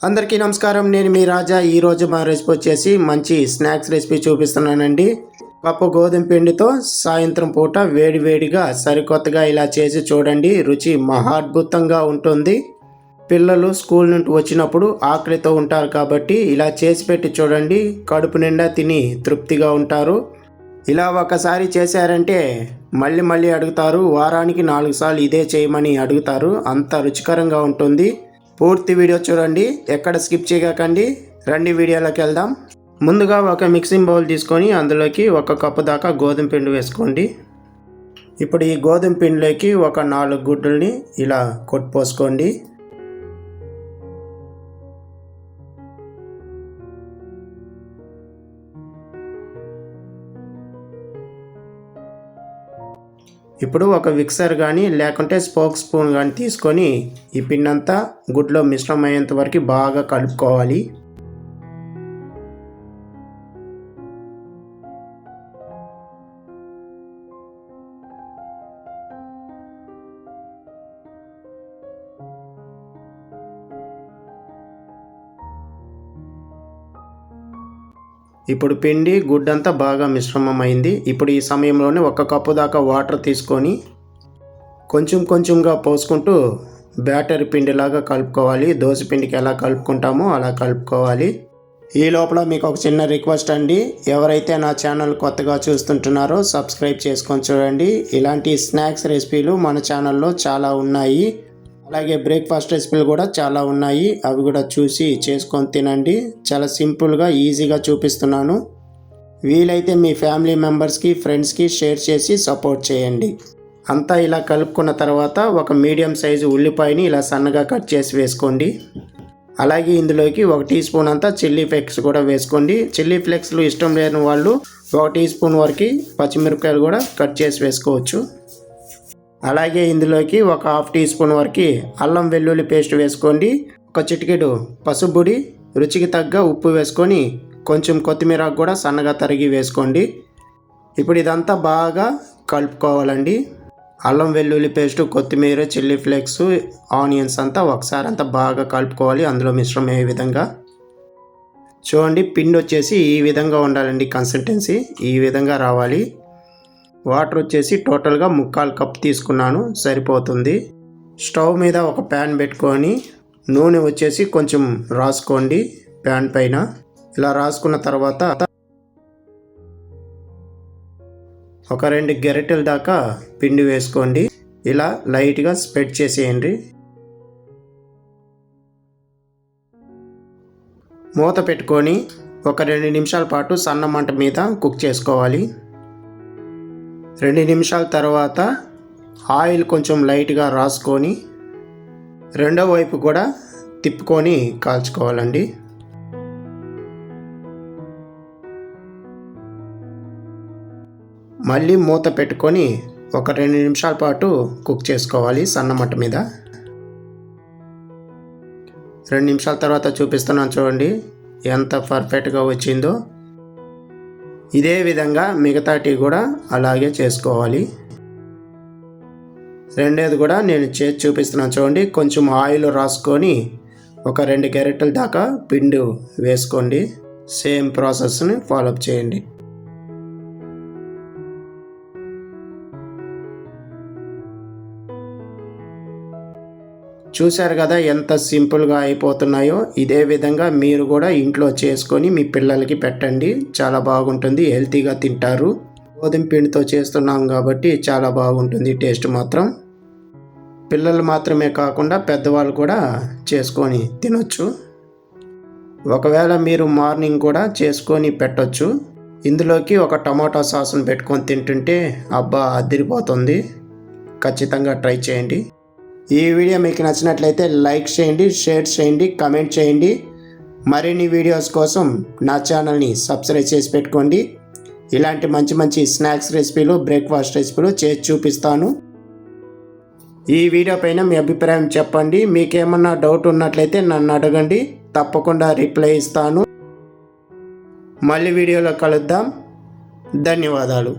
అందరికీ నమస్కారం. నేను మీ రాజా. ఈరోజు మా రెసిపీ వచ్చేసి మంచి స్నాక్స్ రెసిపీ చూపిస్తున్నానండి. కప్పు గోధుమ పిండితో సాయంత్రం పూట వేడివేడిగా సరికొత్తగా ఇలా చేసి చూడండి. రుచి మహాద్భుతంగా ఉంటుంది. పిల్లలు స్కూల్ నుండి వచ్చినప్పుడు ఆకలితో ఉంటారు కాబట్టి ఇలా చేసి పెట్టి చూడండి. కడుపు నిండా తిని తృప్తిగా ఉంటారు. ఇలా ఒకసారి చేశారంటే మళ్ళీ మళ్ళీ అడుగుతారు. వారానికి 4 సార్లు ఇదే చేయమని అడుగుతారు. అంత రుచికరంగా ఉంటుంది. పూర్తి వీడియో చూడండి, ఎక్కడ స్కిప్ చేయకండి. రండి వీడియోలోకి వెళ్దాం. ముందుగా ఒక మిక్సింగ్ బౌల్ తీసుకొని అందులోకి 1 కప్పు దాకా గోధుమ పిండి వేసుకోండి. ఇప్పుడు ఈ గోధుమ పిండిలోకి ఒక 4 గుడ్లని ఇలా కొట్టుపోసుకోండి. ఇప్పుడు ఒక మిక్సర్ కానీ లేకుంటే స్పోక్ స్పూన్ కానీ తీసుకొని ఈ పిండి అంతా గుడ్లో మిశ్రమం అయ్యేంత వరకు బాగా కలుపుకోవాలి. ఇప్పుడు పిండి గుడ్డంతా బాగా మిశ్రమం అయింది. ఇప్పుడు ఈ సమయంలోనే 1 కప్పు దాకా వాటర్ తీసుకొని కొంచెం కొంచెంగా పోసుకుంటూ బ్యాటర్ పిండిలాగా కలుపుకోవాలి. దోశ పిండికి ఎలా కలుపుకుంటామో అలా కలుపుకోవాలి. ఈ లోపల మీకు ఒక చిన్న రిక్వెస్ట్ అండి. ఎవరైతే నా ఛానల్ కొత్తగా చూస్తుంటున్నారో సబ్స్క్రైబ్ చేసుకొని చూడండి. ఇలాంటి స్నాక్స్ రెసిపీలు మన ఛానల్లో చాలా ఉన్నాయి. అలాగే బ్రేక్ఫాస్ట్ రెసిపీలు కూడా చాలా ఉన్నాయి. అవి కూడా చూసి చేసుకొని తినండి. చాలా సింపుల్గా ఈజీగా చూపిస్తున్నాను. వీలైతే మీ ఫ్యామిలీ మెంబర్స్కి ఫ్రెండ్స్కి షేర్ చేసి సపోర్ట్ చేయండి. అంతా ఇలా కలుపుకున్న తర్వాత ఒక మీడియం సైజు ఉల్లిపాయని ఇలా సన్నగా కట్ చేసి వేసుకోండి. అలాగే ఇందులోకి 1 టీ స్పూన్ అంతా చిల్లీ ఫ్లేక్స్ కూడా వేసుకోండి. చిల్లీ ఫ్లేక్స్లు ఇష్టం లేని వాళ్ళు 1 టీ స్పూన్ వరకు పచ్చిమిరపకాయలు కూడా కట్ చేసి వేసుకోవచ్చు. అలాగే ఇందులోకి ఒక 1/2 టీ స్పూన్ వరకు అల్లం వెల్లుల్లి పేస్ట్ వేసుకోండి. ఒక చిటికెడు పసుపుడి, రుచికి తగ్గ ఉప్పు వేసుకొని కొంచెం కొత్తిమీర కూడా సన్నగా తరిగి వేసుకోండి. ఇప్పుడు ఇదంతా బాగా కలుపుకోవాలండి. అల్లం వెల్లుల్లి పేస్ట్, కొత్తిమీర, చిల్లీ ఫ్లేక్స్, ఆనియన్స్ అంతా ఒకసారి అంతా బాగా కలుపుకోవాలి. అందులో మిశ్రమం అయ్యే విధంగా చూడండి. పిండి వచ్చేసి ఈ విధంగా ఉండాలండి. కన్సిస్టెన్సీ ఈ విధంగా రావాలి. వాటర్ వచ్చేసి టోటల్గా 1/4 కప్ తీసుకున్నాను, సరిపోతుంది. స్టవ్ మీద ఒక ప్యాన్ పెట్టుకొని నూనె వచ్చేసి కొంచెం రాసుకోండి ప్యాన్ పైన. ఇలా రాసుకున్న తర్వాత ఒక 2 గరిటెల దాకా పిండి వేసుకోండి. ఇలా లైట్గా స్ప్రెడ్ చేసేయండి. మూత పెట్టుకొని ఒక 2 నిమిషాల పాటు సన్న మంట మీద కుక్ చేసుకోవాలి. 2 నిమిషాల తర్వాత ఆయిల్ కొంచెం లైట్గా రాసుకొని రెండో వైపు కూడా తిప్పుకొని కాల్చుకోవాలండి. మళ్ళీ మూత పెట్టుకొని ఒక 2 నిమిషాల పాటు కుక్ చేసుకోవాలి సన్న మంట మీద. 2 నిమిషాల తర్వాత చూపిస్తున్నాను చూడండి ఎంత పర్ఫెక్ట్గా వచ్చిందో. ఇదే విధంగా మిగతాటి కూడా అలాగే చేసుకోవాలి. రెండోది కూడా నేను చేసి చూపిస్తున్నాను చూడండి. కొంచెం ఆయిల్ రాసుకొని ఒక 2 గరిటెల దాకా పిండి వేసుకోండి. సేమ్ ప్రాసెస్ని ఫాలోఅప్ చేయండి. చూశారు కదా ఎంత సింపుల్గా అయిపోతున్నాయో. ఇదే విధంగా మీరు కూడా ఇంట్లో చేసుకొని మీ పిల్లలకి పెట్టండి. చాలా బాగుంటుంది, హెల్తీగా తింటారు. గోధుమ పిండితో చేస్తున్నాం కాబట్టి చాలా బాగుంటుంది టేస్ట్ మాత్రం. పిల్లలు మాత్రమే కాకుండా పెద్దవాళ్ళు కూడా చేసుకొని తినొచ్చు. ఒకవేళ మీరు మార్నింగ్ కూడా చేసుకొని పెట్టొచ్చు. ఇందులోకి ఒక టమాటా సాస్ను పెట్టుకొని తింటుంటే అబ్బా అదిరిపోతుంది. ఖచ్చితంగా ట్రై చేయండి. ఈ వీడియో మీకు నచ్చినట్లయితే లైక్ చేయండి, షేర్ చేయండి, కమెంట్ చేయండి. మరిన్ని వీడియోస్ కోసం నా ఛానల్ని సబ్స్క్రైబ్ చేసి పెట్టుకోండి. ఇలాంటి మంచి మంచి స్నాక్స్ రెసిపీలు, బ్రేక్ఫాస్ట్ రెసిపీలు చేసి చూపిస్తాను. ఈ వీడియో పైన మీ అభిప్రాయం చెప్పండి. మీకేమన్నా డౌట్ ఉన్నట్లయితే నన్ను అడగండి, తప్పకుండా రిప్లై ఇస్తాను. మళ్ళీ వీడియోలో కలుద్దాం. ధన్యవాదాలు.